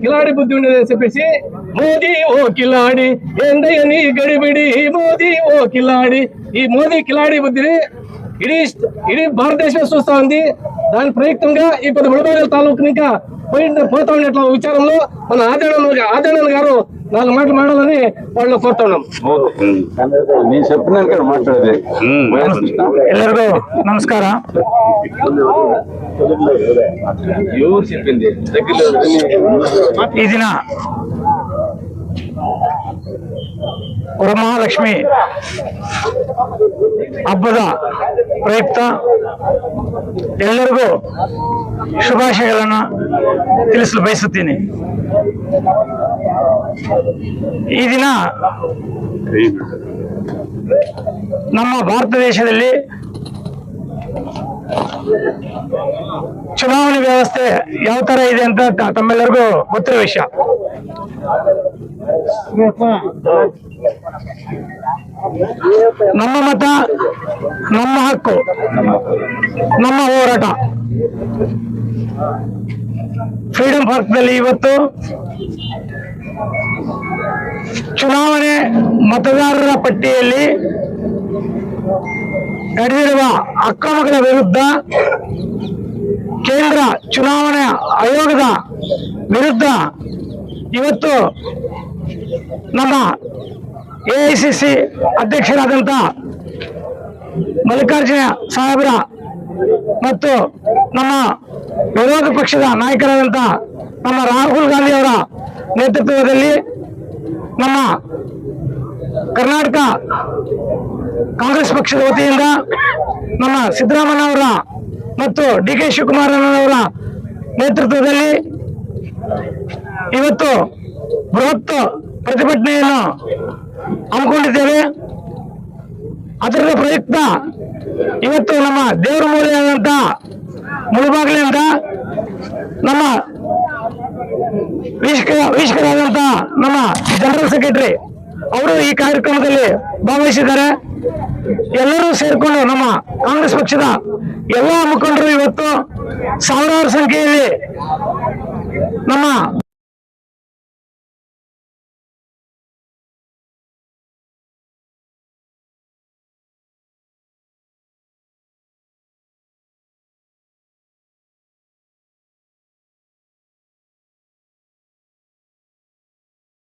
కిలాడి బుద్ధి ఉండేదని చెప్పేసి మోదీ ఓ కిలాడి ఏందయ్య నీ గడిబిడి మోదీ ఓ కిలాడి ఈ మోదీ కిలాడి బుద్ధిని ఇడీ భారతదేశం చూస్తా ఉంది. దాని ప్రయుక్తంగా ఈ కొద్ది ముళబాగల తాలూకు ఇంకా పోతా ఉన్నట్ల విచారంలో మన ఆదరణ గారు 4 మాటలు మాట్లాడాలని వాళ్ళు కోరుతున్నాం. ಎಲ್ಲರಿಗೂ ನಮಸ್ಕಾರ. ಈ ದಿನ ವರಮಹಾಲಕ್ಷ್ಮಿ ಹಬ್ಬದ ಪ್ರಯುಕ್ತ ಎಲ್ಲರಿಗೂ ಶುಭಾಶಯಗಳನ್ನು ತಿಳಿಸಲು ಬಯಸುತ್ತೀನಿ. ಈ ದಿನ ನಮ್ಮ ಭಾರತ ದೇಶದಲ್ಲಿ ಚುನಾವಣೆ ವ್ಯವಸ್ಥೆ ಯಾವ ತರ ಇದೆ ಅಂತ ತಮ್ಮೆಲ್ಲರಿಗೂ ಗೊತ್ತಿರೋ ವಿಷಯ. ನಮ್ಮ ಮತ ನಮ್ಮ ಹಕ್ಕು ನಮ್ಮ ಹೋರಾಟ ಫ್ರೀಡಂ ಪಾರ್ಕ್ನಲ್ಲಿ ಇವತ್ತು ಚುನಾವಣೆ ಮತದಾರರ ಪಟ್ಟಿಯಲ್ಲಿ ನಡೆದಿರುವ ಅಕ್ರಮಗಳ ವಿರುದ್ಧ ಕೇಂದ್ರ ಚುನಾವಣಾ ಆಯೋಗದ ವಿರುದ್ಧ ಇವತ್ತು ನಮ್ಮ ಎಐಸಿಸಿ ಅಧ್ಯಕ್ಷರಾದಂಥ ಮಲ್ಲಿಕಾರ್ಜುನ ಸಾಹೇಬರ ಮತ್ತು ನಮ್ಮ ವಿರೋಧ ಪಕ್ಷದ ನಾಯಕರಾದಂಥ ನಮ್ಮ ರಾಹುಲ್ ಗಾಂಧಿ ಅವರ ನೇತೃತ್ವದಲ್ಲಿ ನಮ್ಮ ಕರ್ನಾಟಕ ಕಾಂಗ್ರೆಸ್ ಪಕ್ಷದ ವತಿಯಿಂದ ನಮ್ಮ ಸಿದ್ದರಾಮಯ್ಯ ಅವರ ಮತ್ತು ಡಿ.ಕೆ. ಶಿವಕುಮಾರ್ ಅವರ ನೇತೃತ್ವದಲ್ಲಿ ಇವತ್ತು ಬೃಹತ್ ಪ್ರತಿಭಟನೆಯನ್ನು ಹಮ್ಮಿಕೊಂಡಿದ್ದೇವೆ. ಅದರ ಪ್ರಯುಕ್ತ ಇವತ್ತು ನಮ್ಮ ದೇವರ ಮೂಲೆಯಾದಂಥ ಮುಳಬಾಗಿಲಿಂದ ನಮ್ಮ ವೀಕ್ಷಕರಾದಂಥ ನಮ್ಮ ಜನರಲ್ ಸೆಕ್ರೆಟರಿ ಅವರು ಈ ಕಾರ್ಯಕ್ರಮದಲ್ಲಿ ಭಾಗವಹಿಸಿದ್ದಾರೆ. ಎಲ್ಲರೂ ಸೇರಿಕೊಂಡು ನಮ್ಮ ಕಾಂಗ್ರೆಸ್ ಪಕ್ಷದ ಎಲ್ಲ ಮುಖಂಡರು ಇವತ್ತು ಸಾವಿರಾರು ಸಂಖ್ಯೆಯಲ್ಲಿ ನಮ್ಮ